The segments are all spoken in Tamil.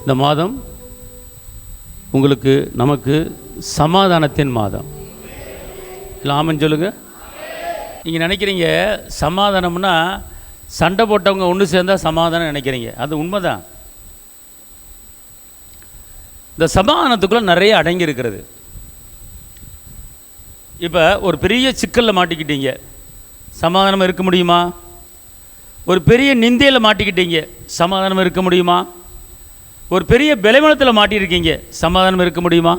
இந்த மாதம் உங்களுக்கு நமக்கு சமாதானத்தின் மாதம். இல்லை ஆமென் சொல்லுங்கள். நீங்கள் நினைக்கிறீங்க சமாதானம்னா சண்டை போட்டவங்க ஒன்று சேர்ந்தால் சமாதானம் நினைக்கிறீங்க. அது உண்மைதான். இந்த சமாதானத்துக்குள்ளே நிறைய அடங்கி இருக்கிறது. இப்போ ஒரு பெரிய சிக்கலில் மாட்டிக்கிட்டீங்க, சமாதானம் இருக்க முடியுமா? ஒரு பெரிய நிந்தையில் மாட்டிக்கிட்டீங்க, சமாதானம் இருக்க முடியுமா? ஒரு பெரிய பலவீனத்தில் மாட்டியிருக்கீங்க, சமாதானம் இருக்க முடியுமா?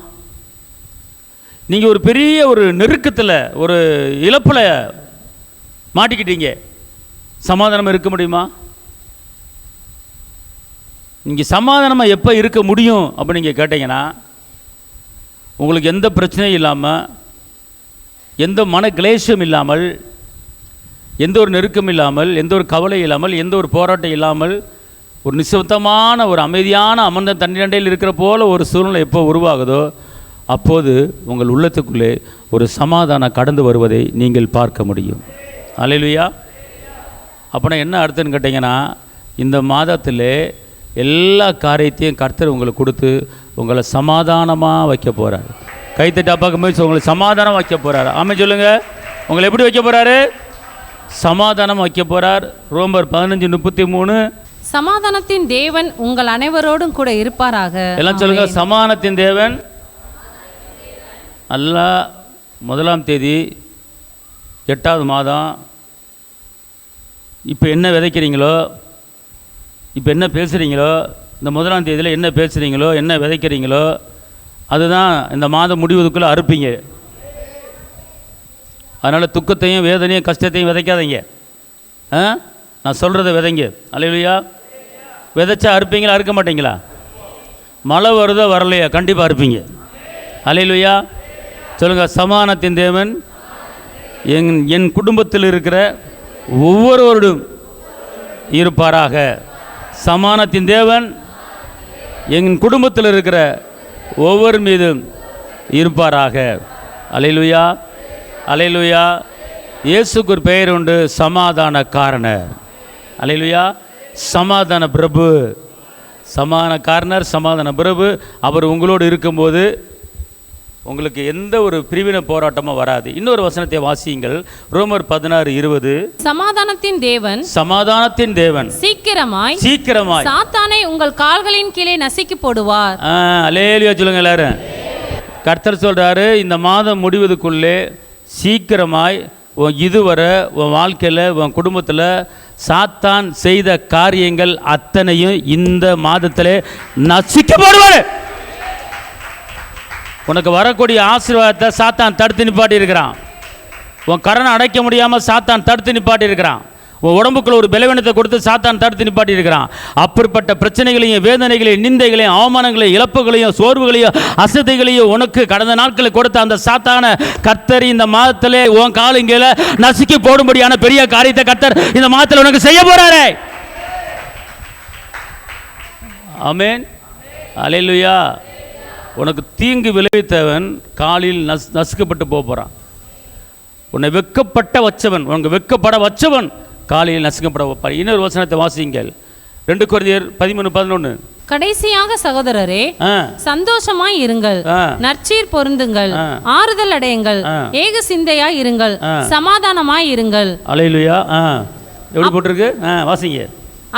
நீங்கள் ஒரு பெரிய ஒரு நெருக்கத்தில் ஒரு இழப்பில் மாட்டிக்கிட்டீங்க, சமாதானம் இருக்க முடியுமா? நீங்கள் சமாதானமாக எப்போ இருக்க முடியும் அப்படின்னு நீங்கள் கேட்டிங்கன்னா, உங்களுக்கு எந்த பிரச்சனையும் இல்லாமல், எந்த மன கிளேஷம் இல்லாமல், எந்த ஒரு நெருக்கம் இல்லாமல், எந்த ஒரு கவலை இல்லாமல், எந்த ஒரு போராட்டம் இல்லாமல், ஒரு நிசப்தமான ஒரு அமைதியான அமர்ந்த தண்ணீரண்டையில் இருக்கிற போல ஒரு சூழ்நிலை எப்போ உருவாகுதோ அப்போது உங்கள் உள்ளத்துக்குள்ளே ஒரு சமாதானம் கடந்து வருவதை நீங்கள் பார்க்க முடியும். அல்லேலூயா. அப்போனா என்ன அர்த்தம்னு கேட்டிங்கன்னா, இந்த மாதத்தில் எல்லா காரியத்தையும் கர்த்தர் உங்களுக்கு கொடுத்து உங்களை சமாதானமாக வைக்க போகிறார். கைத்தட்டி அப்பாக்கு போய் உங்களை சமாதானம் வைக்க போகிறார். ஆமென் சொல்லுங்கள். உங்களை எப்படி வைக்க போகிறாரு? சமாதானம் வைக்க போகிறார். ரோமர் 15:33. சமாதானத்தின் தேவன் உங்கள் அனைவரோடும் கூட இருப்பாராக. எல்லாம் சொல்லுங்க. சமாதானத்தின் தேவன். அல்லாஹ் 1ஆம் தேதி 8வது மாதம். இப்போ என்ன விதைக்கிறீங்களோ, இப்போ என்ன பேசுகிறீங்களோ, இந்த 1ஆம் தேதியில் என்ன பேசுகிறீங்களோ, என்ன விதைக்கிறீங்களோ, அதுதான் இந்த மாதம் முடிவதுக்குள்ளே அறுப்பீங்க. அதனால் துக்கத்தையும் வேதனையும் கஷ்டத்தையும் விதைக்காதீங்க. நான் சொல்கிறத விதைங்க. அல்லேலூயா. விதைச்சா அறுப்பீங்களா, அறுக்க மாட்டீங்களா? மழை வருதோ வரலையா, கண்டிப்பாக அறுப்பீங்க. அல்லேலூயா. சொல்லுங்கள். சமாதானத்தின் தேவன் என் குடும்பத்தில் இருக்கிற ஒவ்வொருவரோடும் இருப்பாராக. சமாதானத்தின் தேவன் என் குடும்பத்தில் இருக்கிற ஒவ்வொரு மீதும் இருப்பாராக. அல்லேலூயா. அல்லேலூயா. இயேசுக்கு ஒரு பெயர் உண்டு, சமாதான காரணர். அல்லேலூயா. சமாதான பிரபு. சமாதான காரணர், சமாதான பிரபு. அவர் உங்களோடு இருக்கும்போது உங்களுக்கு எந்த ஒரு பிரிவினை போராட்டமும் வராது. இன்னொரு வசனத்தை வாசியுங்கள். ரோமர் 16:20. சமாதானத்தின் தேவன், சமாதானத்தின் தேவன் சீக்கிரமாய் சாத்தானை உங்கள் கால்களின் கீழே நசுக்கி போடுவார். அல்லேலூயா சொல்லுங்க எல்லாரும். கர்த்தர் சொல்றாரு, இந்த மாதம் முடிவதுக்குள்ளே சீக்கிரமாய் இதுவரை உன் வாழ்க்கையில் உன் குடும்பத்தில் சாத்தான் செய்த காரியங்கள் அத்தனையும் இந்த மாதத்திலே நசுக்கி போடுவார். உனக்கு வரக்கூடிய ஆசீர்வாதத்தை சாத்தான் தடுத்து நிப்பாட்டி இருக்கிறான். உன் கடனை அடைக்க முடியாமல் சாத்தான் தடுத்து நிப்பாட்டி இருக்கிறான். உன் உடம்புக்குள்ள ஒரு பலவீனத்தை கொடுத்து சாத்தான் தடுத்து நிப்பாட்டி இருக்கிறான். அப்படிப்பட்ட பிரச்சனைகளையும் வேதனைகளையும் நிந்தைகளையும் அவமானங்களையும் இழப்புகளையும் சோர்வுகளையும் அசதிகளையும் உனக்கு கடந்த நாட்களில் கொடுத்த அந்த சாத்தான கர்த்தர் இந்த மாதத்திலே உன் காலுங்கையில நசுக்கி போடும்படியான பெரிய காரியத்தை கர்த்தர் இந்த மாதத்தில் உனக்கு செய்ய போறாரே. ஆமென். அல்லேலூயா. உனக்கு தீங்கு விளைவித்தவன் காலில் நசுக்கப்பட்டு போகிறான். உன்னை வெக்கப்பட்ட வச்சவன், உனக்கு வெக்கப்பட வச்சவன் காலையில் நசுக்கப்பட வைப்பார். இன்னொரு வசனத்தை வாசியுங்கள். 2 கொரிந்தியர் 13:11. கடைசியாக சகோதரரே, சந்தோஷமாய் இருங்கள், நற்சீர் பொருந்துங்கள், ஆறுதல் அடையுங்கள், ஏக சிந்தையாய் இருங்கள், சமாதானமாய் இருங்கள். அல்லேலூயா. எப்படி போட்டிருக்கு? வாசிங்க.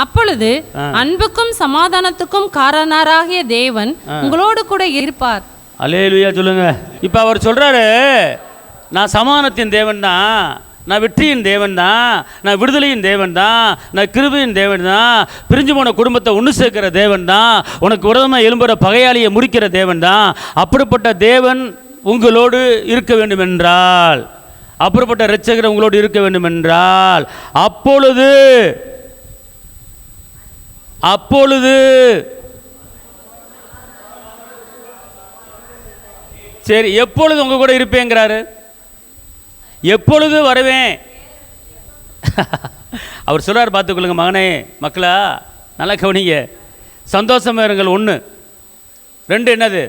அப்பொழுது அன்புக்கும் சமாதானத்துக்கும் காரணராகிய தேவன் உங்களோடு கூட இருப்பார். அல்லேலூயா சொல்லுங்க. இப்போ அவர் சொல்றாரு, நான் சமாதானத்தின் தேவன் தான், நான் வெற்றியின் தேவன் தான், நான் விடுதலையின் தேவன் தான், நான் கிருபையின் தேவன் தான், பிரிஞ்சு போன குடும்பத்தை ஒன்று சேர்க்கிற தேவன் தான், உனக்கு விரோதமாக எழும்புற பகையாளியை முறிக்கிற தேவன் தான். அப்படிப்பட்ட தேவன் உங்களோடு இருக்க வேண்டும் என்றால், அப்படிப்பட்ட இரட்சகர் உங்களோடு இருக்க வேண்டும் என்றால், அப்பொழுது சரி, எப்பொழுது உங்க கூட இருப்பேங்கிறாரு. எப்பொழுது வருவேன்? அவர் சொல்றார், பார்த்துக்கொள்ளுங்க மகனே, மக்களா நல்லா கவனிங்க. சந்தோஷமா இருங்கள். 1. 2 என்னது?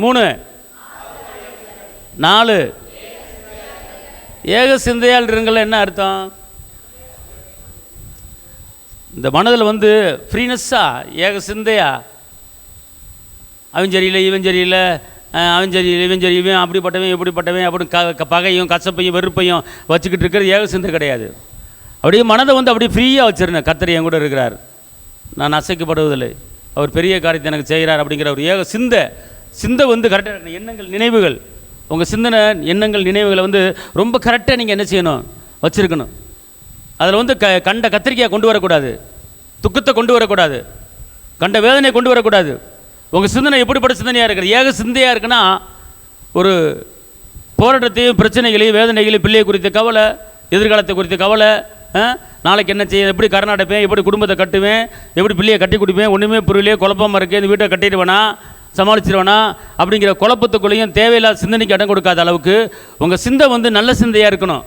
3. 4 ஏக சிந்தையால் இருங்கள். என்ன அர்த்தம்? இந்த மனதில் வந்து ஃப்ரீனஸ்ஸாக ஏக சிந்தையா அவன் சரியில்லை இவன் சரியில்லை அவன் சரியில்லை இவன் சரி இவன் அப்படிப்பட்டவன் எப்படிப்பட்டவன் அப்படி பகையும் கசப்பையும் வெறுப்பையும் வச்சுக்கிட்டு இருக்கிறது ஏக சிந்தை கிடையாது. அப்படியே மனதை வந்து அப்படியே ஃப்ரீயாக வச்சிருந்தேன். கர்த்தர் என் கூட இருக்கிறார், நான் அசைக்கப்படுவதில்லை, அவர் பெரிய காரியத்தை எனக்கு செய்கிறார் அப்படிங்கிற ஒரு ஏக சிந்தை வந்து கரெக்டாக இருக்கணும். எண்ணங்கள் நினைவுகள், உங்கள் சிந்தனை எண்ணங்கள் நினைவுகளை வந்து ரொம்ப கரெக்டாக நீங்கள் என்ன செய்யணும், வச்சுருக்கணும். அதில் வந்து கண்ட கத்திரிக்கையை கொண்டு வரக்கூடாது, துக்கத்தை கொண்டு வரக்கூடாது, கண்ட வேதனையை கொண்டு வரக்கூடாது. உங்கள் சிந்தனை எப்படிப்பட்ட சிந்தனையாக இருக்குது, ஏக சிந்தையாக இருக்குன்னா ஒரு போராட்டத்தையும் பிரச்சனைகளையும் வேதனைகளையும் பிள்ளையை குறித்த கவலை, எதிர்காலத்தை குறித்த கவலை, நாளைக்கு என்ன செய்ய, எப்படி கரணை அடைப்பேன், எப்படி குடும்பத்தை கட்டுவேன், எப்படி பிள்ளையை கட்டி கொடுப்பேன், ஒன்றுமே புரியலையே குழப்பமாக இருக்கேன், இந்த வீட்டை கட்டிடுவேனா சமாளிச்சிருவேனா அப்படிங்கிற குழப்பத்துக்குள்ளேயும் தேவையில்லாத சிந்தனைக்கு இடம் கொடுக்காத அளவுக்கு உங்கள் சிந்தை வந்து நல்ல சிந்தையாக இருக்கணும்,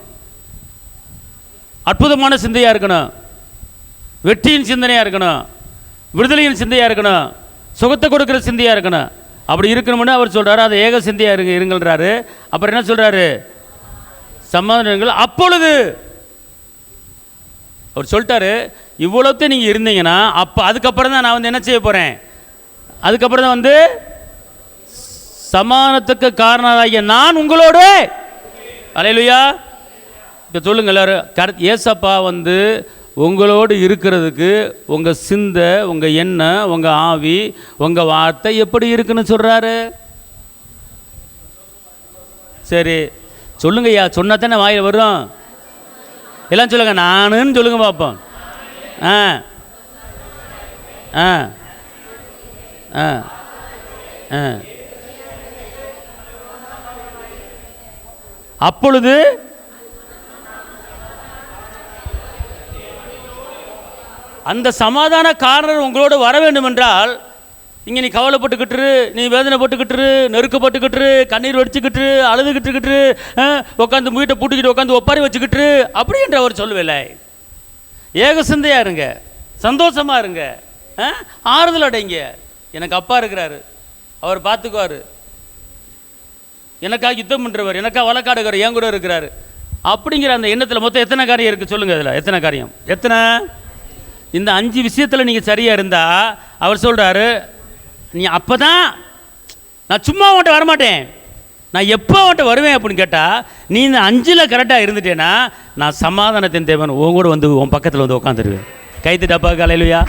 அற்புதமான சிந்தையாக இருக்கணும், வெற்றியின் சிந்தனையாக இருக்கணும், விடுதலையின் சிந்தையாக இருக்கணும், சுகத்தை கொடுக்குற சிந்தையாக இருக்கணும். அப்படி இருக்கணும்னு அவர் சொல்கிறாரு, அதை ஏக சிந்தையாக இருங்கள்ன்றாரு. அப்புறம் என்ன சொல்கிறாரு, சமாதானங்கள். அப்பொழுது அவர் சொல்லிட்டாரு, இவ்வளோத்தையும் நீங்கள் இருந்தீங்கன்னா அப்போ அதுக்கப்புறம் தான் நான் வந்து என்ன செய்ய போகிறேன், அதுக்கப்புறம் தான் வந்து சமாதானத்துக்கு காரணராகிய நான் உங்களோடு. அல்லேலூயா. இப்போ சொல்லுங்கள் எல்லாரும், ஏசப்பா வந்து உங்களோடு இருக்கிறதுக்கு உங்கள் சிந்தை, உங்கள் எண்ணம், உங்கள் ஆவி, உங்கள் வார்த்தை எப்படி இருக்குன்னு சொல்கிறாரு. சரி சொல்லுங்க ஐயா, சொன்னா தானே வாயில் வரும். எல்லாம் சொல்லுங்க, நானுன்னு சொல்லுங்க பார்ப்போம். ஆ ஆ ஆ ஆ அப்பொழுது அந்த சமாதான காரணர் உங்களோடு வர வேண்டும் என்றால், இங்கே நீ கவலைப்பட்டுக்கிட்டு, நீ வேதனைப்பட்டுக்கிட்டு, நெருக்கப்பட்டுக்கிட்டு, கண்ணீர் வடிச்சுக்கிட்டு, அழுதுகிட்டுக்கிட்டு, உட்காந்து வீட்டை பூட்டிக்கிட்டு உட்காந்து ஒப்பாரி வச்சுக்கிட்டு அப்படி என்று அவர் சொல்லவில்லை. ஏக சிந்தையாக இருங்க, சந்தோஷமாக இருங்க, ஆறுதல் அடைங்க. எனக்கு அப்பா இருக்கிறாரு, அவர் பார்த்துக்குவார், எனக்காக யுத்தம் பண்ணுறவர், எனக்காக வழக்காடுகிறார், என் கூட இருக்கிறாரு அப்படிங்கிற அந்த எண்ணத்தில் மொத்தம் எத்தனை காரியம் இருக்குது சொல்லுங்கள். அதில் எத்தனை காரியம், எத்தனை? இந்த 5 விஷயத்தில் நீங்கள் சரியாக இருந்தால் அவர் சொல்கிறாரு, நீ அப்போ தான், நான் சும்மா உன்கிட்ட வரமாட்டேன், நான் எப்போ உன்கிட்ட வருவேன் அப்படின்னு கேட்டால், நீ இந்த 5ல் கரெக்டாக இருந்துட்டேன்னா நான் சமாதானத்தின் தேவன் உன் கூட வந்து உன் பக்கத்தில் வந்து உட்காந்துருவேன். கைத்துட்டாப்பா காலையிலையா.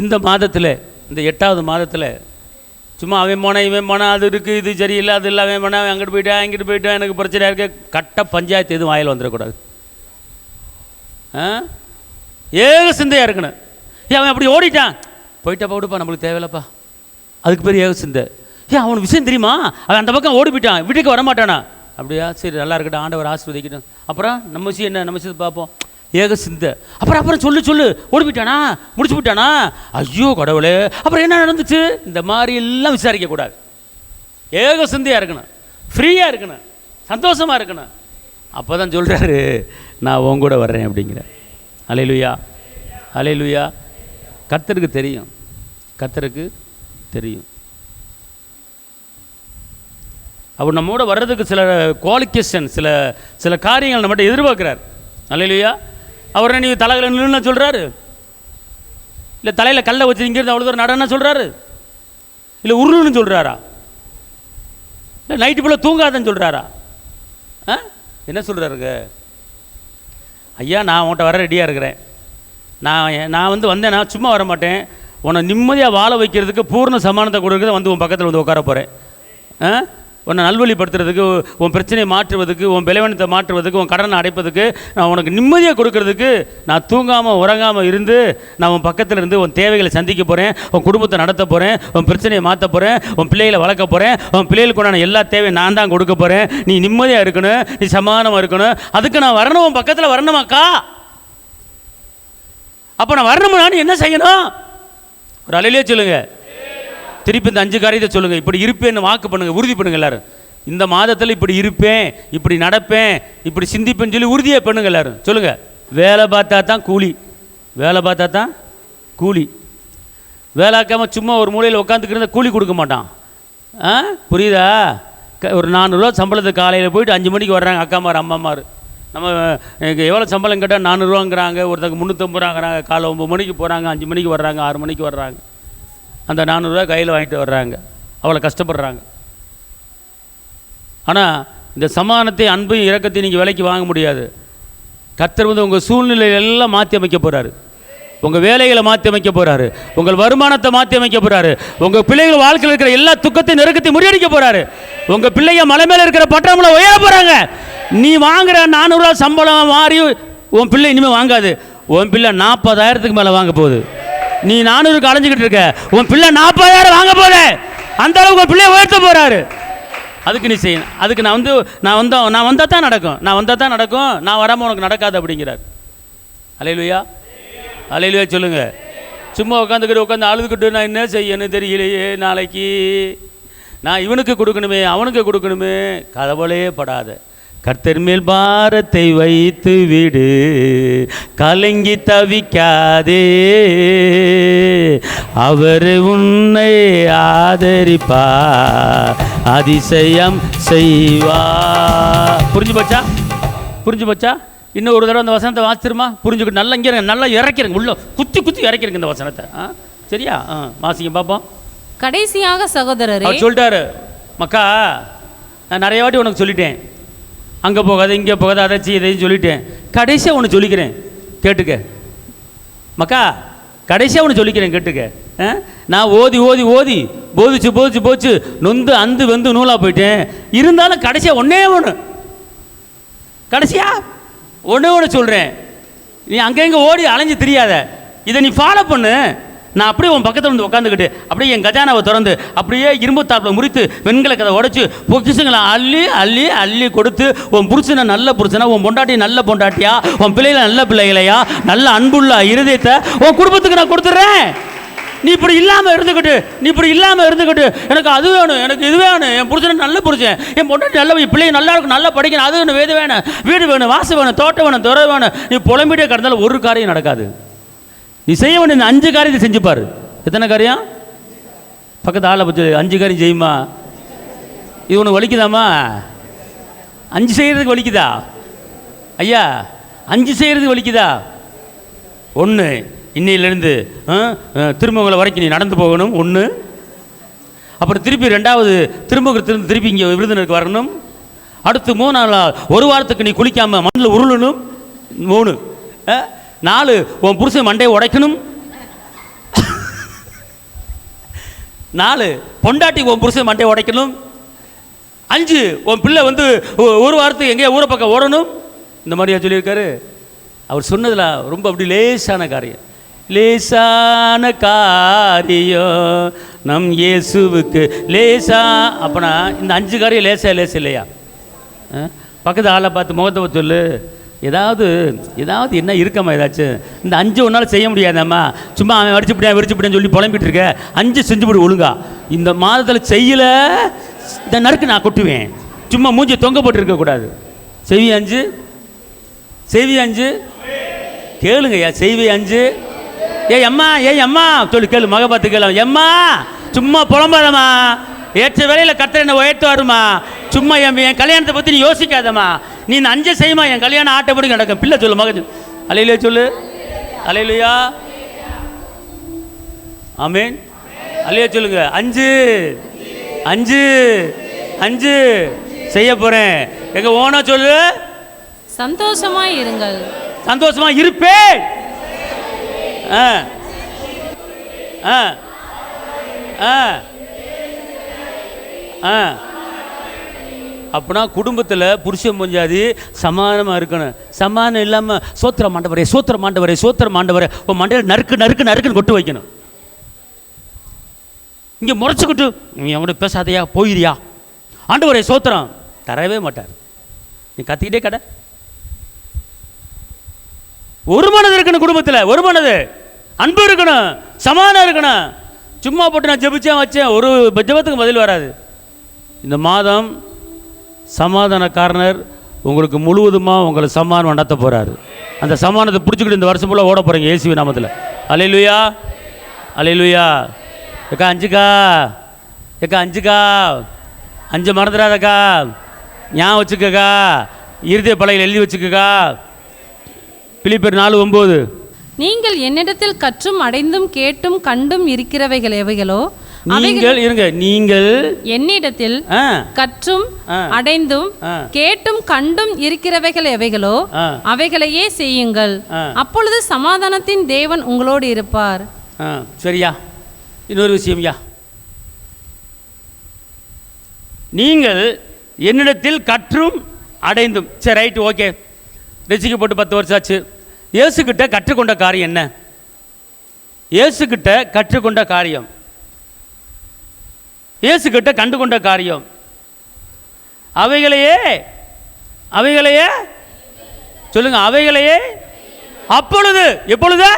இந்த மாதத்தில், இந்த 8வது மாதத்தில் சும்மா அவன் போனேன் இவன் போனால், அது இருக்குது இது சரியில்லை அது இல்லை, அவன் போனால் அங்கிட்டு போயிட்டான் இங்கிட்டு போயிட்டான், எனக்கு பிரச்சனையாக இருக்குது, கட்ட பஞ்சாயத்து எதுவும் வாயில் வந்துடக்கூடாது. ஏக சிந்தையாக இருக்கணும். அவன் அப்படி ஓடிட்டான், போயிட்டா போடுப்பா, நம்மளுக்கு தேவையில்லப்பா, அதுக்கு பேர் ஏக சிந்தை. அவனுக்கு விஷயம் தெரியுமா, அவன் அந்த பக்கம் ஓடி போயிட்டான், வீட்டுக்கு வரமாட்டானா, அப்படியா, சரி நல்லா இருக்கட்டும், ஆண்டவர் ஆசீர்வதிக்கட்டும், அப்புறம் நம்ம விஷயம் என்ன, நம்ம விஷயத்தை பார்ப்போம். ஏக சிந்தை. அப்புறம் சொல்லு ஓடி போயிட்டானா, முடிச்சு போயிட்டானா, ஐயோ கடவுளே அப்புறம் என்ன நடந்துச்சு, இந்த மாதிரி எல்லாம் விசாரிக்கக்கூடாது. ஏக சிந்தையாக இருக்கணும், ஃப்ரீயாக இருக்கணும், சந்தோஷமாக இருக்கணும். அப்போ தான் சொல்கிறாரு, நான் உன் கூட வர்றேன் அப்படிங்கிற. அல்லேலூயா, அல்லேலூயா. கர்த்தருக்கு தெரியும், கர்த்தருக்கு தெரியும். அவர் நம்மோட வர்றதுக்கு சில குவாலிஃபிகேஷன், சில காரியங்கள் நம்மகிட்ட எதிர்பார்க்குறார். அல்லேலூயா. அவர் நீ தலைகளை நின்று சொல்கிறாரு, இல்லை தலையில் கல்லை வச்சு இங்கிருந்து அவ்வளோ தூரம் நடன்னு சொல்கிறாரு, இல்லை உருளுன்னு சொல்கிறாரா, இல்லை நைட்டு ஃபுல்லாக தூங்காதன்னு சொல்கிறாரா, என்ன சொல்கிறாருங்க? ஐயா நான் உன்கிட்ட வர ரெடியாக இருக்கிறேன், நான் வந்து வந்தேன், நான் சும்மா வர மாட்டேன், உன்னை நிம்மதியாக வாழ வைக்கிறதுக்கு பூர்ண சமானத்தை கொடுக்குறது வந்து உன் பக்கத்தில் வந்து உட்கார போகிறேன். உன்னை நல்வழிப்படுத்துறதுக்கு, உன் பிரச்சனையை மாற்றுவதுக்கு, உன் பலவீனத்தை மாற்றுவதுக்கு, உன் கடனை அடைப்பதுக்கு, நான் உனக்கு நிம்மதியாக கொடுக்கறதுக்கு, நான் தூங்காமல் உறங்காமல் இருந்து நான் உன் பக்கத்தில் இருந்து உன் தேவைகளை சந்திக்க போகிறேன், உன் குடும்பத்தை நடத்த போகிறேன், உன் பிரச்சனையை மாற்ற போகிறேன், உன் பிள்ளைகளை வளர்க்க போகிறேன், உன் பிள்ளைகளுக்கு நான் எல்லா தேவையும் நான் தான் கொடுக்க போகிறேன். நீ நிம்மதியாக இருக்கணும், நீ சமாதானமாக இருக்கணும், அதுக்கு நான் வரணும், உன் பக்கத்தில் வரணுமாக்கா. அப்போ நான் வரணும்னா நீ என்ன செய்யணும்? ஒரு அலையிலே சொல்லுங்கள், திருப்பி இந்த 5 காரியத்தை சொல்லுங்கள். இப்படி இருப்பேன்னு வாக்கு பண்ணுங்கள், உறுதி பண்ணுங்கள். எல்லோரும் இந்த மாதத்தில் இப்படி இருப்பேன், இப்படி நடப்பேன், இப்படி சிந்திப்பேன்னு சொல்லி உறுதியாக பண்ணுங்கள். எல்லோரும் சொல்லுங்கள். வேலை பார்த்தா தான் கூலி, வேலை பார்த்தா தான் கூலி. வேலைக்காமல் சும்மா ஒரு மூலையில் உட்காந்துக்கிருந்தா கூலி கொடுக்க மாட்டான். புரியுதா? ஒரு 400 ரூபா சம்பளத்துக்கு காலையில் போயிட்டு 5 மணிக்கு வர்றாங்க அக்காமார் அம்மாமார், நம்ம எவ்வளோ சம்பளம் கேட்டால் 400ரூவாங்கிறாங்க, ஒருத்தங்க 350 ரூபாங்கிறாங்க. காலை 9 மணிக்கு போகிறாங்க, 5 மணிக்கு வர்றாங்க, 6 மணிக்கு வர்றாங்க. அந்த 400 ரூபா கையில் வாங்கிட்டு வர்றாங்க, அவ்வளோ கஷ்டப்படுறாங்க. ஆனால் இந்த சமாதானத்தை, அன்பையும் இரக்கத்தையும் நீங்கள் விலைக்கு வாங்க முடியாது. கர்த்தர் வந்து உங்கள் சூழ்நிலையெல்லாம் மாற்றி அமைக்க போகிறாரு. உங்கள் வேலைகளை மாற்றி அமைக்க போகிறாரு. உங்கள் வருமானத்தை மாற்றி அமைக்க போகிறாரு. உங்கள் பிள்ளைகள் வாழ்க்கையில் இருக்கிற எல்லா துக்கத்தையும் நெருக்கத்தையும் முறியடிக்க போகிறாரு. உங்கள் பிள்ளைங்க மலை மேலே இருக்கிற பட்டணங்களை உயர போகிறாங்க. நீ வாங்குற 400 ரூபா சம்பளம் மாறி உன் பிள்ளை இனிமேல் வாங்காது. உன் பிள்ளை 40,000க்கு மேலே வாங்க போகுது. நீ 400க்கு அலைஞ்சிக்கிட்டு இருக்க, உன் பிள்ளை 40,000 வாங்க போகுது. அந்த அளவுக்கு உன் பிள்ளைய உயர்த்த போகிறாரு. அதுக்கு நீ செய்யணும். அதுக்கு நான் வந்தால் தான் நடக்கும், நான் வராமல் உனக்கு நடக்காது அப்படிங்கிறார். அல்லேலூயா, அல்லேலூயா சொல்லுங்கள். சும்மா உட்காந்து அழுதுகிட்டு நான் என்ன செய்யணும் தெரியலையே, நாளைக்கு நான் இவனுக்கு கொடுக்கணுமே அவனுக்கு கொடுக்கணுமே, கவலையே படாத. கர்த்தர் மேல் பாரத்தை வைத்து விடு, கலங்கி தவிக்காதே, அவர் உன்னை ஆதரிப்பார், அதிசயம் செய்வார். புரிஞ்சு போச்சா? இன்னும் ஒரு தடவை அந்த வசனத்தை வாசிச்சிருமா? புரிஞ்சுக்கிட்டு நல்லா இங்கே நல்லா இறக்கிறங்க, உள்ள குத்தி இறக்கிறங்க இந்த வசனத்தை. சரியா? வாசிங்க பார்ப்போம். கடைசியாக சகோதரரே, அவர் சொல்லிட்டாரு, மக்கா நான் நிறைய வாட்டி உனக்கு சொல்லிட்டேன், அங்கே போகாது இங்கே போகாது அதைச்சி இதையும் சொல்லிட்டேன். கடைசியாக ஒன்று சொல்லிக்கிறேன் கேட்டுக்க மக்கா, கடைசியாக ஒன்று சொல்லிக்கிறேன் கேட்டுக்க. நான் ஓதி போதிச்சு நொந்து அந்து வெந்து நூலாக போயிட்டேன். இருந்தாலும் கடைசியாக ஒன்றே ஒன்று சொல்கிறேன். நீ அங்கங்கே ஓடி அலைஞ்சு தெரியாத, இதை நீ ஃபாலோ பண்ணு. நான் அப்படியே உன் பக்கத்தில் வந்து உட்காந்துக்கிட்டு அப்படியே என் கஜானாவை திறந்து அப்படியே இரும்பு தாப்பில் முறித்து வெண்கல கதை உடைச்சி பொக்கிஷங்களை அள்ளி கொடுத்து, உன் புருஷனை நல்ல புருஷனா, உன் பொண்டாட்டி நல்ல பொண்டாட்டியா, உன் பிள்ளைகளை நல்ல பிள்ளைகளையா, நல்ல அன்புள்ள இருதயத்தை உன் குடும்பத்துக்கு நான் கொடுத்துட்றேன். நீ இப்படி இல்லாமல் இருந்துக்கிட்டு எனக்கு அது வேணும், எனக்கு இது வேணும், என் புருஷனை நல்ல புருஷன், என் பொண்டாட்டி நல்ல, என் பிள்ளைங்க நல்லா இருக்கும், நல்லா படிக்கணும், அது வேணும், வீடு வேணும், வாசல் வேணும், தோட்டம் வேணும், துறை வேணும். நீ புலம்பிட்டே கிடந்தாலும் ஒரு காரியம் நடக்காது. நீ செய்ய வேண்டிய 5 காரியத்தை செஞ்சுப்பார். எத்தனை காரியம்? பக்கத்து ஆளை பற்றி 5 காரியம் செய்யுமா? இது உனக்கு வலிக்குதாம்மா? 5 செய்கிறதுக்கு வலிக்குதா ஐயா? 5 செய்கிறதுக்கு வலிக்குதா? 1, இன்னையிலேருந்து திருமங்கலம் வரைக்கும் நீ நடந்து போகணும். 1. அப்புறம் திருப்பி 2வது திருப்பி இங்கே விருதுநருக்கு வரணும். அடுத்து 3 நாள் 1 வாரத்துக்கு நீ குளிக்காமல் மண்ணில் உருளணும். 3. 4 உன் புருஷன் மண்டையை உடைக்கணும். 4 பொண்டாட்டி உன் புருஷன் மண்டையை உடைக்கணும். 5 உன் பிள்ளை வந்து 1 வாரத்துக்கு எங்கேயா ஊரை பக்கம் ஓடணும். இந்த மாதிரியா சொல்லியிருக்காரு. அவர் சொன்னதில் ரொம்ப அப்படி லேசான காரியம் நம் இயேசுவுக்கு லேசா. அப்போனா இந்த 5 காரியம் லேசா இல்லையா? பக்கத்து ஆளை பார்த்து முகத்தை பார்த்து சொல்லு, ஏதாவது என்ன இருக்கம்மா? ஏதாச்சும் இந்த 5 ஒன்றால் செய்ய முடியாதாம்மா, சும்மா அவன் விரிச்சுப்பிடியான்னு சொல்லி புலம்பிட்டு இருக்க. 5 செஞ்சுவிடு ஒழுங்கா. இந்த மாதத்தில் செய்யல இந்த நறுக்கு நான் கொட்டுவேன். சும்மா மூஞ்சி தொங்க போட்டு இருக்கக்கூடாது. செய்வி 5 கேளுங்கய்யா. செய்வி 5 ஏய் அம்மா சொல்லி கேளு. மக பார்த்து கேளு. எம்மா சும்மா புலம்பாதம்மா, ஏற்ற வேலையில் கர்த்தர் என்ன உயர்த்துவாருமா. சும்மா என் கல்யாணத்தை பற்றி நீ யோசிக்காதம்மா. நீ இந்த 5 செய்யுமா, என் கல்யாணம் ஆட்டப்படி நடக்கும். பிள்ளை சொல்லு, மகன் அல்லேலூயா சொல்லு. அல்லேலூயா, ஆமென். அல்லேலூயா சொல்லுங்க. 5 செய்ய போறேன். எங்க ஓனா சொல்லு. சந்தோஷமாய் இருங்கள். சந்தோஷமா இருப்பேன். அப்படின்னா குடும்பத்தில் புருஷன் பொஞ்சாதி சமாதானமாக இருக்கணும். சமாதானம் இல்லாமல் சோத்திரம் ஆண்டவரே உன் மண்டையில் நறுக்குன்னு கொட்டு வைக்கணும். இங்கே முறைச்சிக்கிட்டு நீ அவங்கள்ட பேசாதையா, போயிரியா, ஆண்டவரே சோத்திரம் தரவே மாட்டார். நீ கத்திக்கிட்டே கடை. ஒரு மனது இருக்கணும் குடும்பத்தில், ஒரு மனது அன்பு இருக்கணும், சமாதானம் இருக்கணும். சும்மா போட்டு நான் ஜெபிச்சேன் வச்சேன், ஒரு ஜெபத்துக்கு பதில் வராது. இந்த மாதம் சமாதானக்காரனர் உங்களுக்கு முழுவதுமாக உங்களை சமாதானம் நடத்த போகிறாரு. அந்த சமாதானத்தை பிடிச்சிக்கிட்டு இந்த வருஷம் ஃபுல்லாக ஓட போகிறீங்க இயேசுவின் நாமத்தில். அல்லேலூயா, அல்லேலூயா. ஏக்கா 5 மறந்துடாதக்கா, ஞாபகம் வச்சுக்கக்கா. இருதய பலகையில் எழுதி வச்சுக்கா. பிலிப்பியர் 4:9. நீங்கள் என்னிடத்தில் கற்றும் அடைந்தும் கேட்டும் கண்டும் இருக்கிறவைகள் எவைகளோ நீங்கள் இருங்க, நீங்கள் என்னிடத்தில் கற்றும் அடைந்தும் கேட்டும் கண்டும் இருக்கிறவைகள் எவைகளோ அவைகளையே செய்யுங்கள், அப்பொழுது சமாதானத்தின் தேவன் உங்களோடு இருப்பார். சரியா? இன்னொரு விஷயம்யா, நீங்கள் என்னிடத்தில் கற்றும் அடைந்தும். சரி, ரைட்டு, ஓகே. ரசிக்கப்பட்டு 10 வருஷம் ஆச்சு. இயேசுக்கிட்ட கற்றுக்கொண்ட காரியம் என்ன? இயேசுக்கிட்ட கற்றுக்கொண்ட காரியம், இயேசுக்கிட்ட கண்டுகொண்ட காரியம், அவைகளையே சொல்லுங்க, அவைகளையே. அப்பொழுது, எப்பொழுது?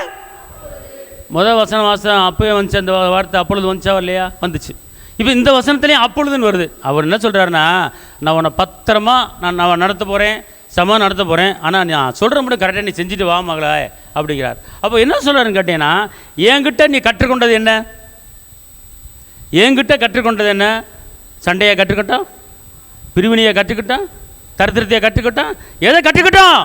முதல் வாசம் அப்பவே வந்துச்சு அந்த வார்த்தை. அப்பொழுது வந்துச்சா இல்லையா? வந்துச்சு. இப்போ இந்த வசனத்துலேயும் அப்பொழுதுன்னு வருது. அவர் என்ன சொல்கிறாருன்னா, நான் உன்னை பத்திரமா நான் நடத்த போகிறேன், சமம் நடத்த போகிறேன், ஆனால் நான் சொல்கிற மட்டும் கரெக்டாக நீ செஞ்சுட்டு வா மகளா அப்படிங்கிறார். அப்போ என்ன சொல்கிறாருன்னு கேட்டீங்கன்னா, என்கிட்ட நீ கற்றுக்கொண்டது என்ன? என்கிட்ட கற்றுக்கொண்டது என்ன? சண்டையை கற்றுக்கிட்டோம், பிரிவினையை கற்றுக்கிட்டோம், தரித்திரத்தையை கற்றுக்கிட்டோம், எதை கற்றுக்கிட்டோம்?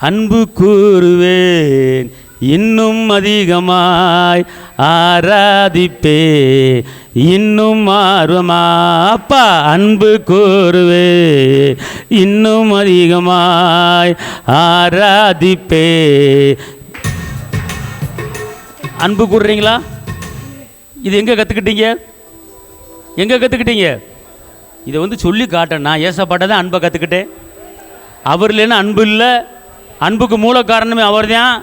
அன்பு கூறுவேன் இன்னும் அதிகமாய், ஆராதிப்பே இன்னும் ஆர்வமா. அப்பா, அன்பு கூறுவே இன்னும் அதிகமாய், ஆராதிப்பே. அன்பு கூறுறீங்களா? இது எங்கே கற்றுக்கிட்டீங்க? எங்கே கற்றுக்கிட்டீங்க? இதை வந்து சொல்லி காட்டேன். நான் ஏசப்பாட்ட தான் அன்பை கற்றுக்கிட்டேன். அவர் இல்லைன்னா அன்பு இல்லை. அன்புக்கு மூல காரணமே அவர் தான்.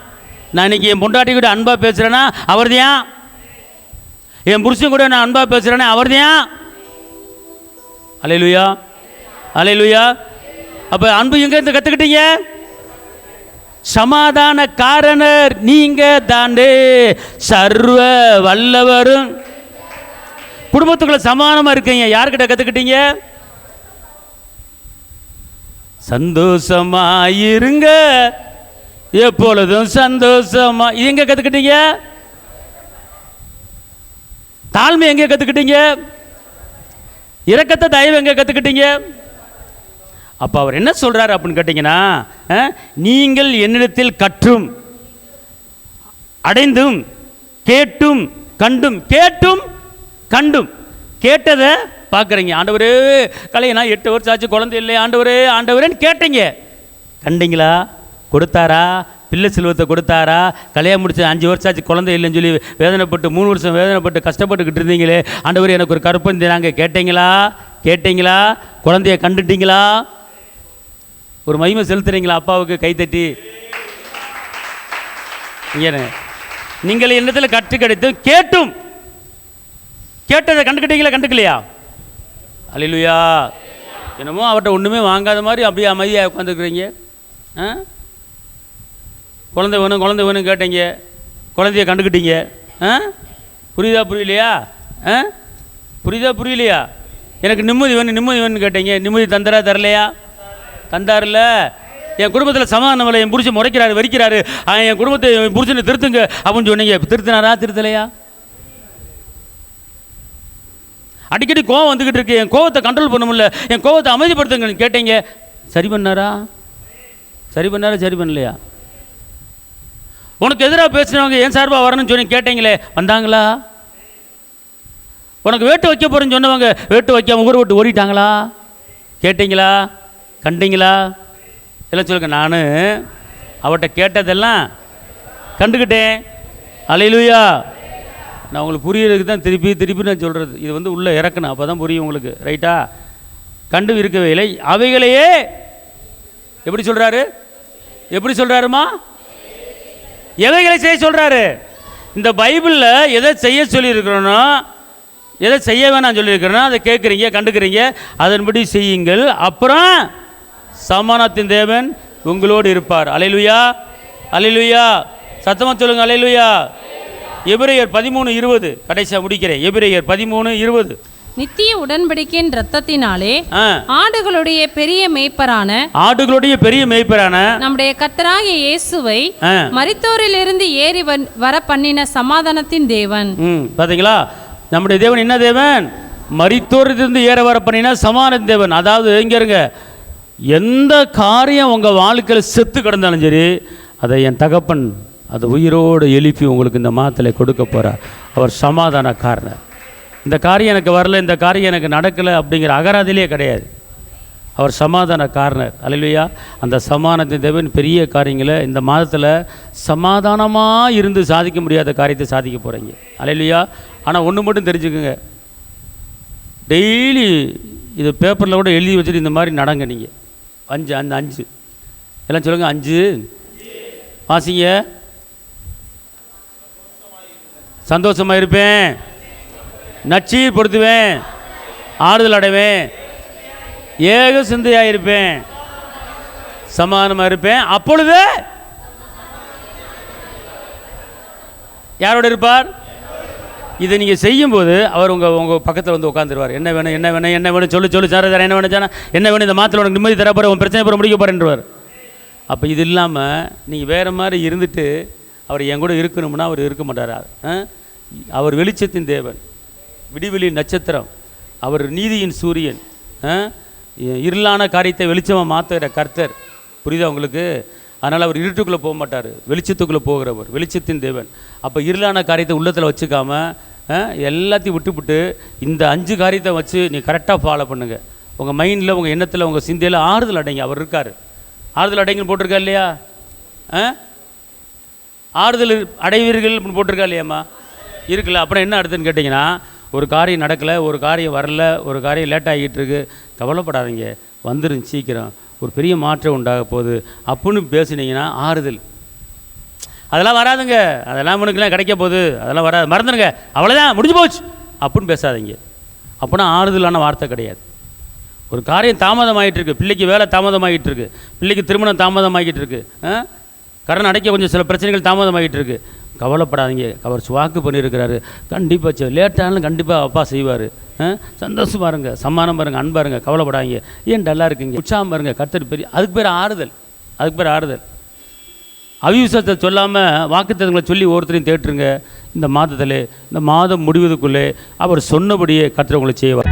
நான் இன்றைக்கி என் பொண்டாட்டி கூட அன்பாக பேசுகிறேன்னா அவர் தான். என் புருஷன் கூட நான் அன்பாக பேசுகிறேன்னா அவர் தான். அல்லேலூயா, அல்லேலூயா. அப்போ அன்பு எங்கேருந்து கற்றுக்கிட்டீங்க? சமாதான காரணர் நீங்க தாண்டே, சர்வ வல்லவரும். குடும்பத்துக்குள்ள சமாதானமாக இருக்கீங்க. யார்கிட்ட கற்றுக்கிட்டீங்க? சந்தோஷமாயிருங்க, எப்பொழுதும் சந்தோஷமா. இது எங்க கற்றுக்கிட்டீங்க? தாழ்மை எங்கே கற்றுக்கிட்டீங்க? இரக்கத்தை, தயவு எங்கே கற்றுக்கிட்டீங்க? அப்போ அவர் என்ன சொல்கிறார் அப்படின்னு கேட்டிங்கன்னா, நீங்கள் என்னிடத்தில் கற்றும் அடைந்தும் கேட்டும் கண்டும். கேட்டும் கண்டும். கேட்டதை பார்க்குறீங்க. ஆண்டவரே, கலையை நான் 8 வருஷம் ஆச்சு, குழந்தை இல்லை ஆண்டவரே ஆண்டவரேன்னு கேட்டீங்க. கண்டிங்களா? கொடுத்தாரா? பிள்ளை செல்வத்தை கொடுத்தாரா? கல்யாணம் முடிச்சு 5 வருஷம் ஆச்சு, குழந்தை இல்லைன்னு சொல்லி வேதனைப்பட்டு 3 வருஷம் வேதனைப்பட்டு கஷ்டப்பட்டுக்கிட்டு இருந்தீங்களே, ஆண்டவரே எனக்கு ஒரு கற்பனை தராங்க, கேட்டீங்களா? கேட்டீங்களா? குழந்தைய கண்டுட்டீங்களா? ஒரு மகிமை செலுத்துறீங்களா அப்பாவுக்கு கைத்தட்டி? நீங்கள் என்னத்தில் கற்று கிடைத்து கேட்டும். கேட்டதை கண்டுக்கிட்டீங்களா? கண்டுக்கலையா? அல்லேலூயா. என்னமோ அவர்கிட்ட ஒன்றுமே வாங்காத மாதிரி அப்படியே அமைதியாக உட்காந்துருக்குறீங்க. குழந்தை வேணும் குழந்தை வேணும் கேட்டீங்க, குழந்தைய கண்டுக்கிட்டீங்க. புரியுதா புரியலையா? புரியுதா புரியலையா? எனக்கு நிம்மதி வேணும் நிம்மதி வேணும்னு கேட்டீங்க, நிம்மதி தந்தாரா தரலையா? தந்தார்ல. என் குடும்பத்தில் சமாதானம் இல்லை, என் புருஷன் முறைக்கிறாரு வரிக்கிறாரு, என் குடும்பத்தை என் புருஷனை திருத்துங்க அப்படின்னு சொன்னீங்க. திருத்தினாரா திருத்தலையா? அடிக்கடி கோவம் வந்துக்கிட்டு இருக்கு, என் கோவத்தை கண்ட்ரோல் பண்ண முடியல, என் கோவத்தை அமைதிப்படுத்துங்கன்னு கேட்டீங்க. சரி பண்ணாரா? சரி பண்ணாரா? சரி பண்ணலையா? உனக்கு எதிராக பேசுனவங்க என் சார்பாக வரணும்னு சொல்லி கேட்டீங்களே, வந்தாங்களா? உனக்கு வேட்டு வைக்க போகிறேன்னு சொன்னவங்க வேட்டு வைக்காம ஊரை விட்டு ஓடிட்டாங்களா? கேட்டீங்களா? கண்டிங்களா? எல்லாம் சொல்லுங்க. நான் அவட்ட கேட்டதெல்லாம் கண்டுக்கிட்டேன். அல்லேலூயா. நான் உங்களுக்கு புரியறதுக்கு தான் திருப்பி திருப்பி நான் சொல்கிறது. இது வந்து உள்ளே இறக்கணும், அப்போ தான் புரியும் உங்களுக்கு. ரைட்டா? கண்டு இருக்கவே இல்லை, அவைகளையே எப்படி சொல்கிறாரு? எப்படி சொல்கிறாருமா? எவைகளை செய்ய சொல்கிறாரு? இந்த பைபிளில் எதை செய்ய சொல்லியிருக்கிறோனோ, எதை செய்ய வேணாம் சொல்லியிருக்கிறோனோ அதை கேட்குறீங்க, கண்டுக்கிறீங்க, அதன்படி செய்யுங்கள், அப்புறம் சமாதானத்தின் தேவன் உங்களோடு இருப்பார். அல்லேலூயா, அல்லேலூயா. சத்தமாக சொல்லுங்கள், அல்லேலூயா. எபிரேயர் 13:20 கடைசியாக முடிக்கிறேன். எபிரேயர் 13:20. நித்திய உடன்படிக்கையின் இரத்தத்தினாலே ஆடுகளுடைய பெரிய மேய்ப்பரான நம்முடைய கர்த்தராகிய இயேசுவை மரித்தோரிலிருந்து ஏறி வர பண்ணின சமாதானத்தின் தேவன். பாத்தீங்களா? நம்முடைய தேவன் என்ன தேவன்? மரித்தோரிலிருந்து ஏற வர பண்ணினா சமாதான தேவன். அதாவது இங்கே இருங்க, எந்த காரியம் உங்கள் வாழ்க்கையில் செத்து கிடந்தாலும் சரி, அதை என் தகப்பன் அதை உயிரோடு எழுப்பி உங்களுக்கு இந்த மாதத்தில் கொடுக்க போகிறார். அவர் சமாதான காரணர். இந்த காரியம் எனக்கு வரல, இந்த காரியம் எனக்கு நடக்கலை அப்படிங்கிற அகராதிலே கிடையாது. அவர் சமாதான காரணர். அல்லேலூயா. அந்த சமாதானத்தின் தேவன் பெரிய காரியங்களை இந்த மாதத்தில் சமாதானமாக இருந்து சாதிக்க முடியாத காரியத்தை சாதிக்க போகிறீங்க. அல்லேலூயா. ஆனால் ஒன்று மட்டும் தெரிஞ்சுக்குங்க, டெய்லி இது பேப்பரில் கூட எழுதி வச்சுட்டு இந்த மாதிரி நடங்க. நீங்கள் 5 அந்த 5 எல்லாம் சொல்லுங்கள். 5 வாசிங்க. சந்தோஷமாக இருப்பேன், நச்சீர் பொருத்துவேன், ஆறுதல் அடைவேன், ஏக சிந்தையாக இருப்பேன், சமாதானமாக இருப்பேன். அப்பொழுது யாரோடு இருப்பார்? இதை நீங்கள் செய்யும்போது அவர் உங்கள் பக்கத்தில் வந்து உட்காந்துருவார். என்ன வேணும் என்ன வேணும் என்ன வேணும் சொல்லு சார், என்ன வேணும் சார், என்ன வேணும், இந்த மாதத்தில் உனக்கு நிம்மதி தரப்போற, உன் பிரச்சனை போகிற முடிக்க போகிறேன்றவர். அப்போ இது இல்லாமல் நீங்கள் வேறு மாதிரி இருந்துட்டு அவர் என் கூட இருக்கணும்னா அவர் இருக்க மாட்டார். அவர் வெளிச்சத்தின் தேவன், விடிவெளி நட்சத்திரம், அவர் நீதியின் சூரியன், இருளான காரியத்தை வெளிச்சமாக மாற்றுகிற கர்த்தர். புரியுதா உங்களுக்கு? அதனால் அவர் இருட்டுக்குள்ளே போக மாட்டார், வெளிச்சத்துக்குள்ளே போகிறவர், வெளிச்சத்தின் தேவன். அப்போ இருளான காரியத்தை உள்ளத்தில் வச்சுக்காம எல்லாத்தையும் விட்டுவிட்டு இந்த 5 காரியத்தை வச்சு நீ கரெக்டாக ஃபாலோ பண்ணுங்கள். உங்கள் மைண்டில், உங்கள் எண்ணத்தில், உங்கள் சிந்தையில் ஆறுதல் அடைங்க. அவர் இருக்கார். ஆறுதல் அடைங்கன்னு போட்டிருக்கா இல்லையா? ஆறுதல் அடைவீர்கள் போட்டிருக்கா இல்லையாம்மா? இருக்குல்ல. அப்புறம் என்ன அடுத்துன்னு கேட்டிங்கன்னா, ஒரு காரியம் நடக்கலை, ஒரு காரியம் வரல, ஒரு காரியம் லேட் ஆகிட்டு இருக்கு, கவலைப்படாதீங்க, வந்துடும் சீக்கிரம், ஒரு பெரிய மாற்றம் உண்டாக போகுது அப்படின்னு பேசுனீங்கன்னா ஆறுதல். அதெல்லாம் வராதுங்க, அதெல்லாம் உனக்குலாம் கிடைக்க போகுது, அதெல்லாம் வராது, மறந்துடுங்க, அவ்வளோதான் முடிஞ்சு போச்சு அப்படின்னு பேசாதீங்க. அப்படின்னா ஆறுதலான வார்த்தை கிடையாது. ஒரு காரியம் தாமதமாகிட்டு இருக்குது, பிள்ளைக்கு வேலை தாமதமாகிட்டு இருக்குது, பிள்ளைக்கு திருமணம் தாமதமாகிட்டு இருக்குது, கடன் அடைக்க கொஞ்சம் சில பிரச்சனைகள் தாமதமாகிட்டு இருக்குது, கவலைப்படாதீங்க. அவர் வாக்கு பண்ணியிருக்கிறாரு, கண்டிப்பாக லேட்டானாலும் கண்டிப்பாக அப்பா செய்வார். சந்தோஷமாக இருங்க, சமாதானம் பாருங்கள், அன்பாக இருங்க, கவலைப்படாதீங்க. ஏன் டல்லாக இருக்குங்க, உற்சாகம் பாருங்க, கர்த்தர் பெரிய. அதுக்கு பேர் ஆறுதல், அதுக்கு பேர் ஆறுதல். அவிசுவாசத்தை சொல்லாமல் வாக்குத்தத்தங்களை சொல்லி ஒருத்தரையும் தேட்டுருங்க. இந்த மாதத்தில், இந்த மாதம் முடிவதுக்குள்ளே அவர் சொன்னபடியே கர்த்தர் உங்களை செய்வார்.